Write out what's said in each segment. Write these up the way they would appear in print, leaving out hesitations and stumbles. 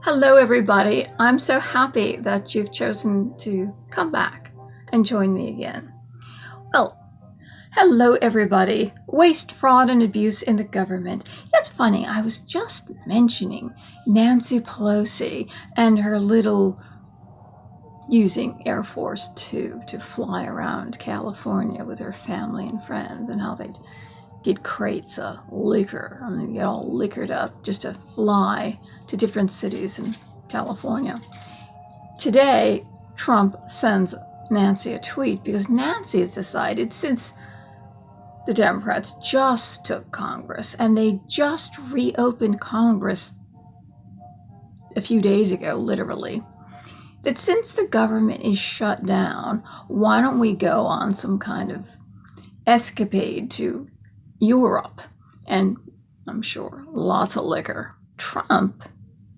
Hello, everybody. I'm so happy that you've chosen to come back and join me again. Well, hello, everybody. Waste, fraud, and abuse in the government. It's funny, I was just mentioning Nancy Pelosi and her little using Air Force Two to fly around California with her family and friends, and how they'd get crates of liquor. I mean, get all liquored up just to fly to different cities in California. Today, Trump sends Nancy a tweet because Nancy has decided, since the Democrats just took Congress and they just reopened Congress a few days ago, literally, that since the government is shut down, why don't we go on some kind of escapade to Europe, and I'm sure lots of liquor. Trump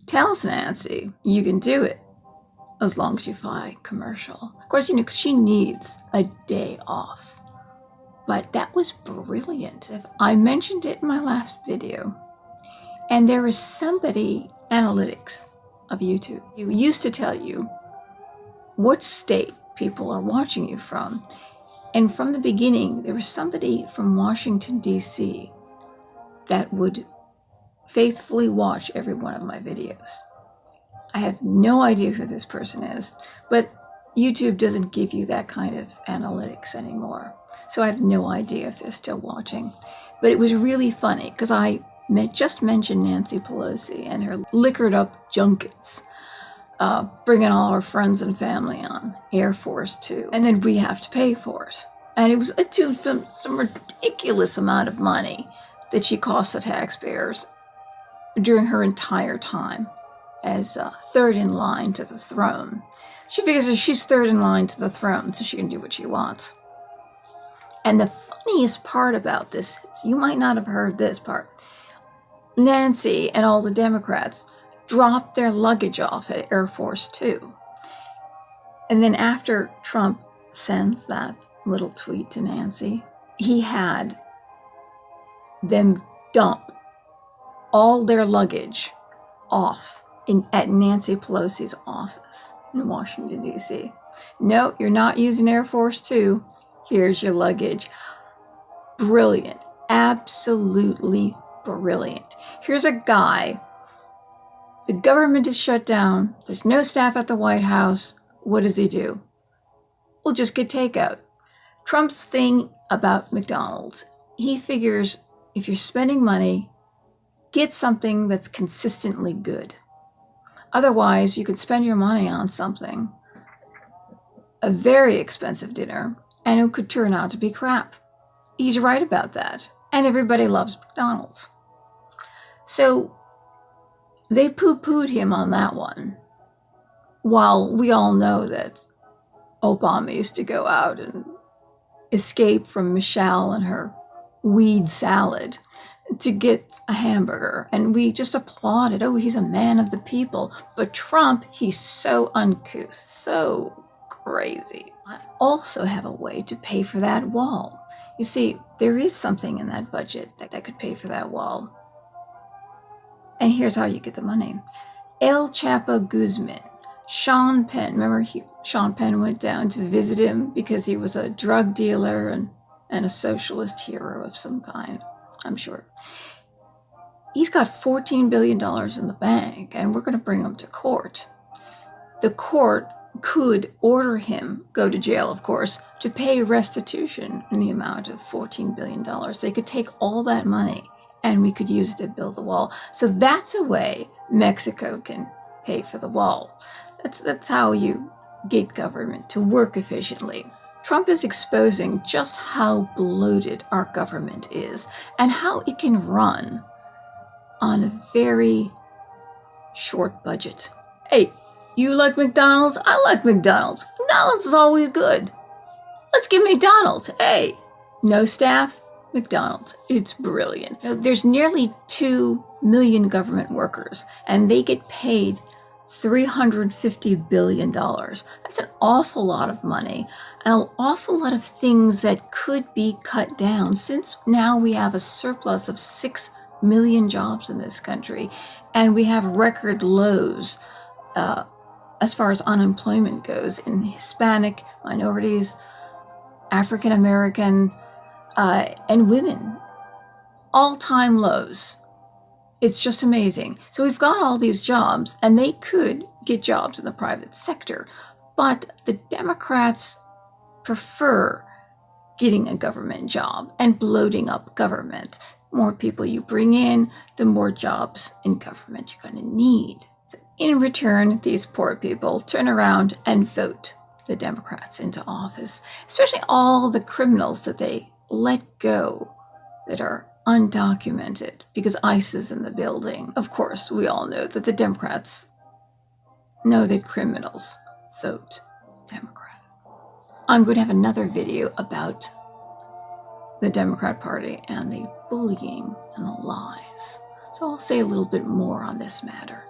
tells Nancy, you can do it as long as you fly commercial. Of course, she needs a day off. But that was brilliant. I mentioned it in my last video. And there is somebody, analytics of YouTube, who used to tell you what state people are watching you from. And from the beginning, there was somebody from Washington, D.C. that would faithfully watch every one of my videos. I have no idea who this person is, but YouTube doesn't give you that kind of analytics anymore. So I have no idea if they're still watching. But it was really funny because I just mentioned Nancy Pelosi and her liquored up junkets, bringing all our friends and family on Air Force Two, and then we have to pay for it. And it was some ridiculous amount of money that she cost the taxpayers during her entire time as third in line to the throne. She figures that she's third in line to the throne, so she can do what she wants. And the funniest part about this is, you might not have heard this part, Nancy and all the Democrats dropped their luggage off at Air Force Two. And then after Trump sends that little tweet to Nancy, he had them dump all their luggage off at Nancy Pelosi's office in Washington, D.C. No, you're not using Air Force Two. Here's your luggage. Brilliant. Absolutely brilliant. Here's a guy. The government is shut down. There's no staff at the White House. What does he do? We'll just get takeout. Trump's thing about McDonald's, he figures if you're spending money, get something that's consistently good. Otherwise, you could spend your money on something, a very expensive dinner, and it could turn out to be crap. He's right about that. And everybody loves McDonald's. So they poo-pooed him on that one. While we all know that Obama used to go out and escape from Michelle and her weed salad to get a hamburger. And we just applauded. Oh, he's a man of the people. But Trump, he's so uncouth, so crazy. I also have a way to pay for that wall. You see, there is something in that budget that could pay for that wall. And here's how you get the money. El Chapo Guzman, Sean Penn. Remember, Sean Penn went down to visit him because he was a drug dealer and a socialist hero of some kind, I'm sure. He's got $14 billion in the bank, and we're going to bring him to court. The court could order him, go to jail, of course, to pay restitution in the amount of $14 billion. They could take all that money, and we could use it to build the wall. So that's a way Mexico can pay for the wall. That's how you get government to work efficiently. Trump is exposing just how bloated our government is and how it can run on a very short budget. Hey, you like McDonald's? I like McDonald's. McDonald's is always good. Let's get McDonald's. Hey, no staff? McDonald's. It's brilliant. There's nearly 2 million government workers, and they get paid $350 billion. That's an awful lot of money, and an awful lot of things that could be cut down, since now we have a surplus of $6 million jobs in this country, and we have record lows as far as unemployment goes in Hispanic, minorities, African American, and women. All-time lows. It's just amazing. So we've got all these jobs, and they could get jobs in the private sector, but the Democrats prefer getting a government job and bloating up government. More people you bring in, the more jobs in government you're going to need. So in return, these poor people turn around and vote the Democrats into office, especially all the criminals that they let go that are undocumented because ICE is in the building. Of course, we all know that the Democrats know that criminals vote Democrat. I'm going to have another video about the Democrat Party and the bullying and the lies. So I'll say a little bit more on this matter.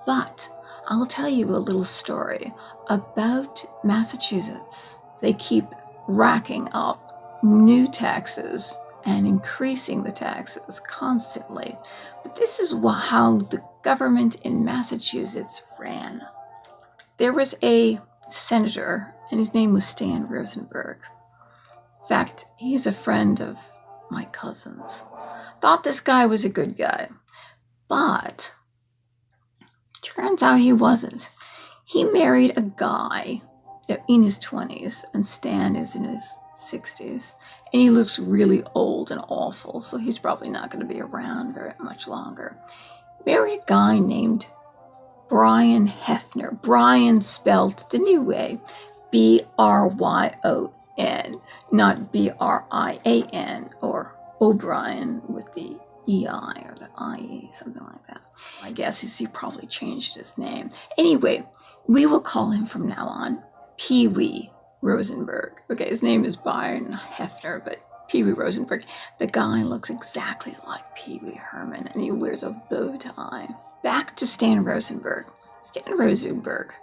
But I'll tell you a little story about Massachusetts. They keep racking up new taxes and increasing the taxes constantly. But this is how the government in Massachusetts ran. There was a senator, and his name was Stan Rosenberg. In fact, he's a friend of my cousin's. Thought this guy was a good guy, but turns out he wasn't. He married a guy in his 20s, and Stan is in his 60s, and he looks really old and awful, so he's probably not going to be around very much longer. Married a guy named Brian Hefner. Brian spelled the new way, B-R-Y-O-N, not B-R-I-A-N, or O'Brien with the E-I or the I-E, something like that. I guess he probably changed his name. Anyway, we will call him from now on Pee Wee Rosenberg. Okay, his name is Brian Hefner, but Pee Wee Rosenberg. The guy looks exactly like Pee Wee Herman, and he wears a bow tie. Back to Stan Rosenberg. Stan Rosenberg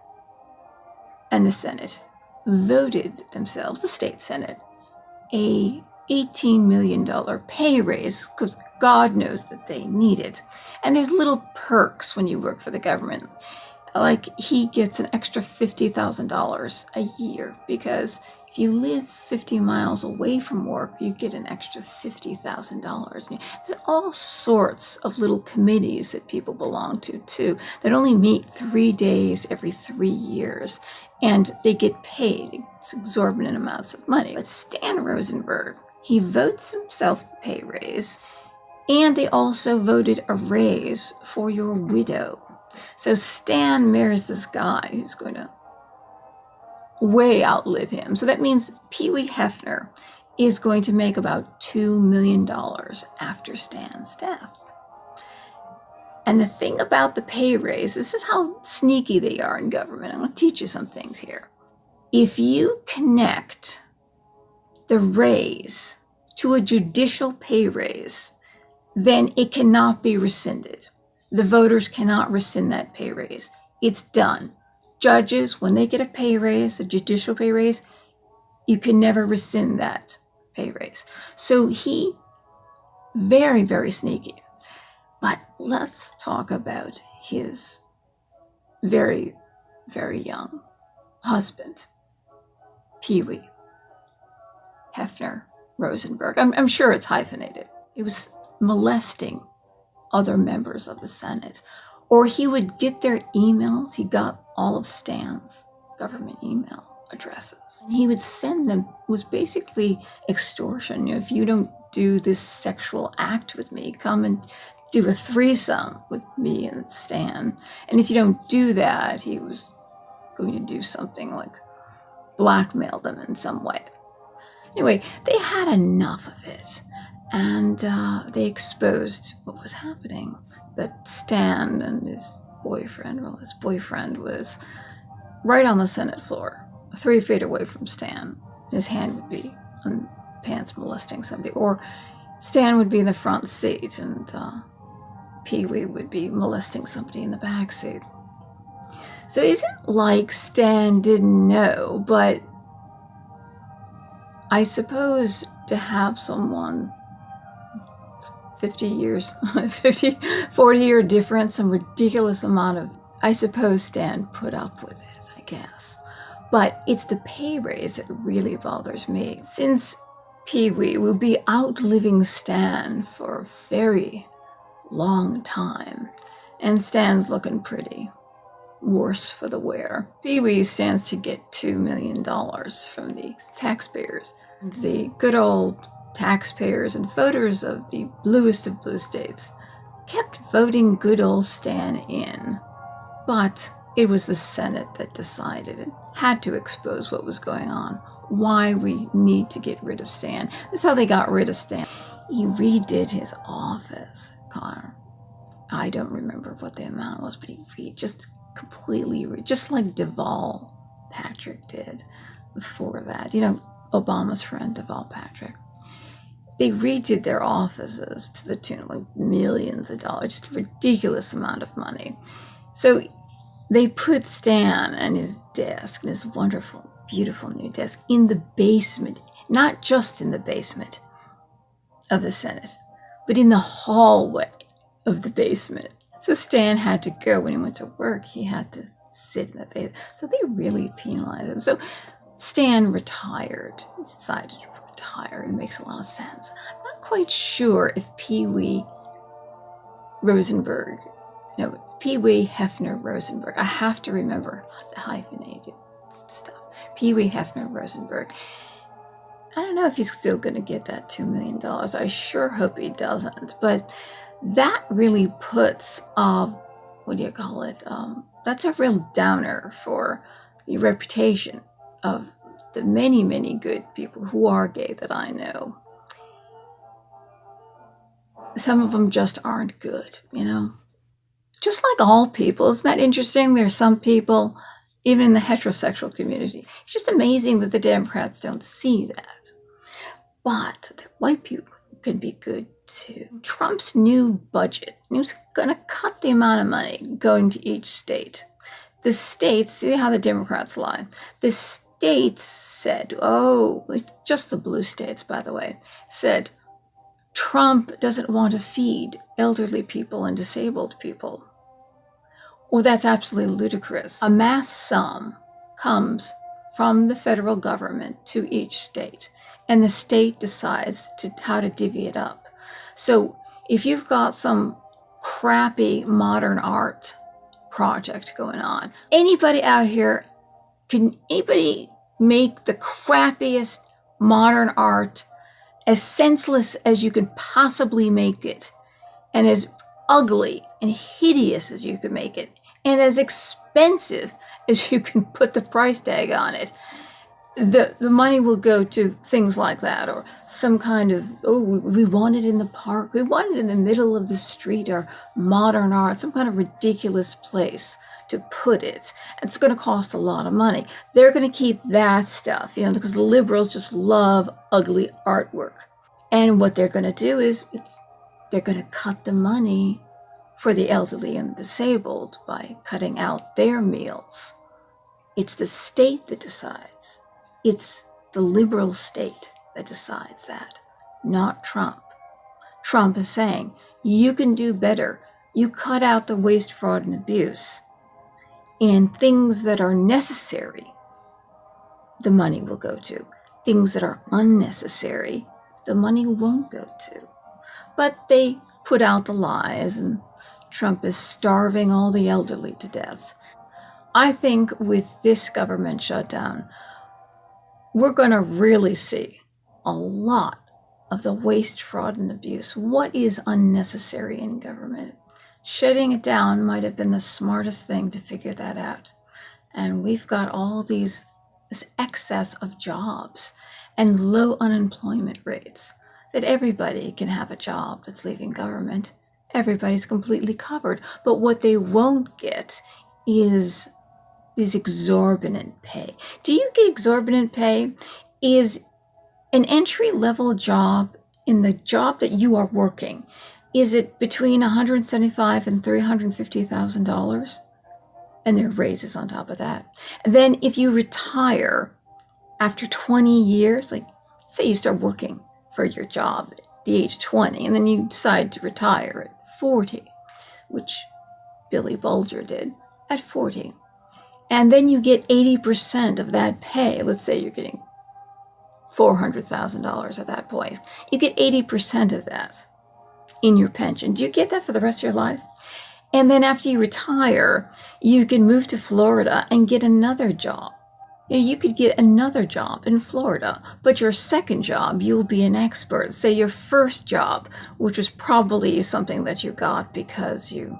and the Senate voted themselves, the state Senate, a $18 million pay raise, because God knows that they need it. And there's little perks when you work for the government. Like, he gets an extra $50,000 a year, because if you live 50 miles away from work, you get an extra $50,000. There's all sorts of little committees that people belong to, too, that only meet 3 days every 3 years, and they get paid exorbitant amounts of money. But Stan Rosenberg, he votes himself the pay raise, and they also voted a raise for your widow. So Stan marries this guy who's going to way outlive him. So that means Pee Wee Hefner is going to make about $2 million after Stan's death. And the thing about the pay raise, this is how sneaky they are in government. I'm going to teach you some things here. If you connect the raise to a judicial pay raise, then it cannot be rescinded. The voters cannot rescind that pay raise. It's done. Judges, when they get a pay raise, a judicial pay raise, you can never rescind that pay raise. So he, very, very sneaky. But let's talk about his very, very young husband, Pee Wee Hefner Rosenberg. I'm sure it's hyphenated. He was molesting other members of the Senate, or he would get their emails. He got all of Stan's government email addresses, and he would send them. It was basically extortion. If you don't do this sexual act with me, come and do a threesome with me and Stan. And if you don't do that, he was going to do something like blackmail them in some way. Anyway, they had enough of it, and they exposed what was happening. That Stan and his boyfriend was right on the Senate floor, 3 feet away from Stan. His hand would be on pants molesting somebody, or Stan would be in the front seat, and Pee Wee would be molesting somebody in the back seat. So it isn't like Stan didn't know, but I suppose to have someone 50 years, 50, 40-year difference, some ridiculous amount of, I suppose Stan put up with it, I guess. But it's the pay raise that really bothers me. Since Pee-wee will be outliving Stan for a very long time, and Stan's looking pretty worse for the wear. Pee-wee stands to get $2 million from the taxpayers. The good old taxpayers and voters of the bluest of blue states kept voting good old Stan in. But it was the Senate that decided and had to expose what was going on, why we need to get rid of Stan. That's how they got rid of Stan. He redid his office, Connor. I don't remember what the amount was, but he just completely, just like Deval Patrick did before that. You know, Obama's friend, Deval Patrick. They redid their offices to the tune of like millions of dollars, just a ridiculous amount of money. So they put Stan and his desk, and his wonderful, beautiful new desk, in the basement, not just in the basement of the Senate, but in the hallway of the basement. So Stan had to go when he went to work. He had to sit in the basement. So they really penalized him. So Stan retired. He decided to retire. It makes a lot of sense. I'm not quite sure if Pee-wee Rosenberg, no, Pee-wee Hefner Rosenberg. I have to remember the hyphenated stuff. Pee-wee Hefner Rosenberg. I don't know if he's still going to get that $2 million. I sure hope he doesn't. But that really puts, what do you call it? That's a real downer for the reputation of the many, many good people who are gay that I know. Some of them just aren't good, you know? Just like all people. Isn't that interesting? There's some people, even in the heterosexual community. It's just amazing that the Democrats don't see that. But the white people can be good too. Trump's new budget, he was going to cut the amount of money going to each state. The states, see how the Democrats lie. The states said, just the blue states, by the way, said Trump doesn't want to feed elderly people and disabled people. Well, that's absolutely ludicrous. A mass sum comes from the federal government to each state, and the state decides how to divvy it up. So if you've got some crappy modern art project going on, anybody out here, can anybody make the crappiest modern art as senseless as you can possibly make it, and as ugly and hideous as you can make it, and as expensive as you can put the price tag on it? The money will go to things like that, or some kind of, we want it in the park, we want it in the middle of the street, or modern art, some kind of ridiculous place to put it. It's going to cost a lot of money. They're going to keep that stuff, because the liberals just love ugly artwork. And what they're going to do is they're going to cut the money for the elderly and disabled by cutting out their meals. It's the state that decides. It's the liberal state that decides that, not Trump. Trump is saying, you can do better. You cut out the waste, fraud, and abuse. And things that are necessary, the money will go to. Things that are unnecessary, the money won't go to. But they put out the lies, and Trump is starving all the elderly to death. I think with this government shutdown, we're going to really see a lot of the waste, fraud, and abuse. What is unnecessary in government? Shutting it down might have been the smartest thing to figure that out. And we've got all this excess of jobs and low unemployment rates that everybody can have a job that's leaving government. Everybody's completely covered. But what they won't get is these exorbitant pay. Do you get exorbitant pay? Is an entry-level job, in the job that you are working, is it between $175,000 and $350,000? And there are raises on top of that. And then if you retire after 20 years, like say you start working for your job the age of 20, and then you decide to retire at 40, which Billy Bulger did at 40. And then you get 80% of that pay. Let's say you're getting $400,000 at that point. You get 80% of that in your pension. Do you get that for the rest of your life? And then after you retire, you can move to Florida and get another job. You could get another job in Florida, but your second job, you'll be an expert. Say your first job, which was probably something that you got because you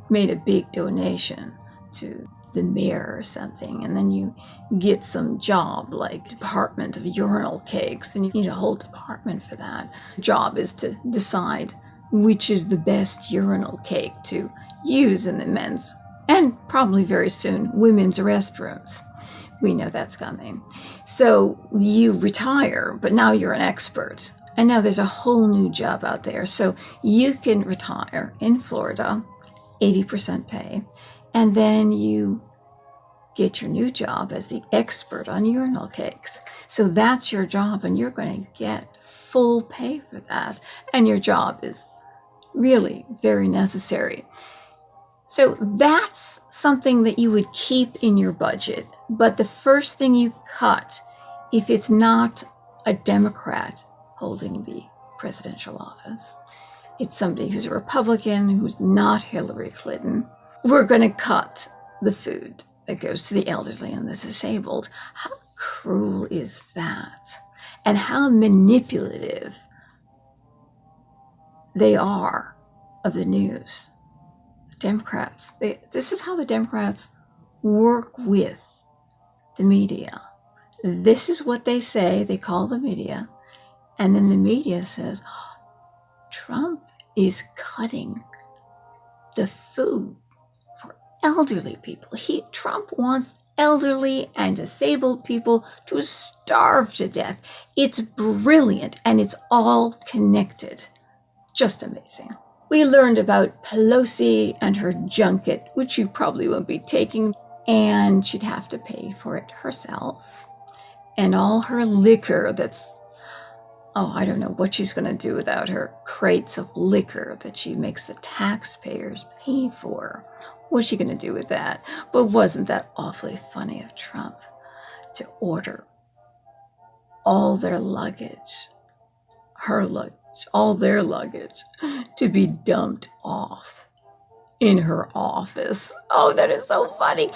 made a big donation to the mayor or something, and then you get some job like Department of Urinal Cakes, and you need a whole department for that. Job is to decide which is the best urinal cake to use in the men's, and probably very soon, women's restrooms. We know that's coming. So you retire, but now you're an expert. And now there's a whole new job out there. So you can retire in Florida, 80% pay, and then you get your new job as the expert on urinal cakes. So that's your job, and you're going to get full pay for that. And your job is really very necessary. So that's something that you would keep in your budget. But the first thing you cut, if it's not a Democrat holding the presidential office, it's somebody who's a Republican, who's not Hillary Clinton, we're going to cut the food that goes to the elderly and the disabled. How cruel is that? And how manipulative they are of the news. Democrats, this is how the Democrats work with the media. This is what they say, they call the media, and then the media says, Trump is cutting the food for elderly people. Trump wants elderly and disabled people to starve to death. It's brilliant, and it's all connected. Just amazing. We learned about Pelosi and her junket, which you probably won't be taking, and she'd have to pay for it herself. And all her liquor I don't know what she's going to do without her crates of liquor that she makes the taxpayers pay for. What's she going to do with that? But wasn't that awfully funny of Trump to order all their luggage, her luggage, all their luggage, to be dumped off in her office? Oh, that is so funny.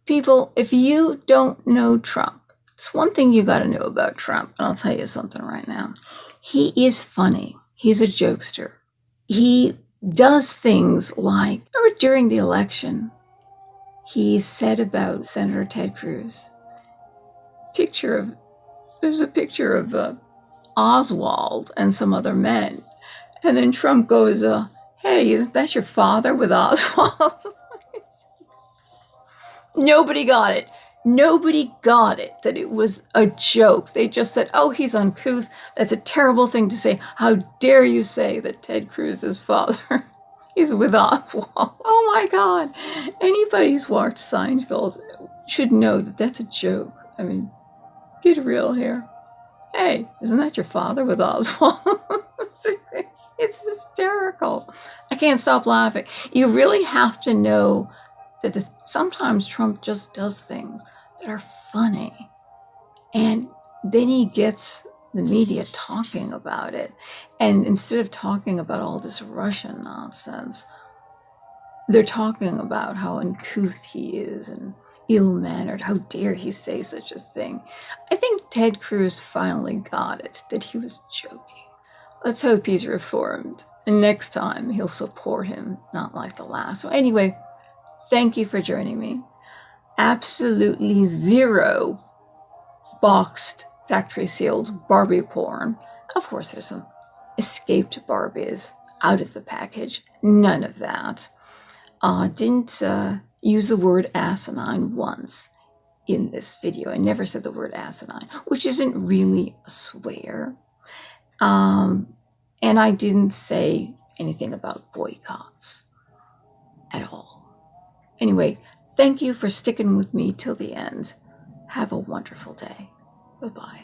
People, if you don't know Trump, it's one thing you got to know about Trump, and I'll tell you something right now. He is funny. He's a jokester. He does things like, remember during the election, he said about Senator Ted Cruz, there's a picture of Oswald and some other men. And then Trump goes, hey, isn't that your father with Oswald? Nobody got it. Nobody got it that it was a joke. They just said, oh, he's uncouth. That's a terrible thing to say. How dare you say that Ted Cruz's father is with Oswald? Oh my God. Anybody who's watched Seinfeld should know that that's a joke. I mean, get real here. Hey, isn't that your father with Oswald? It's hysterical. I can't stop laughing. You really have to know that sometimes Trump just does things that are funny. And then he gets the media talking about it. And instead of talking about all this Russian nonsense, they're talking about how uncouth he is and ill-mannered. How dare he say such a thing? I think Ted Cruz finally got it, that he was joking. Let's hope he's reformed. And next time he'll support him, not like the last one. Anyway, thank you for joining me. Absolutely zero boxed, factory-sealed Barbie porn. Of course, there's some escaped Barbies out of the package. None of that. Didn't use the word asinine once in this video. I never said the word asinine, which isn't really a swear. And I didn't say anything about boycotts at all. Anyway, thank you for sticking with me till the end. Have a wonderful day. Bye-bye.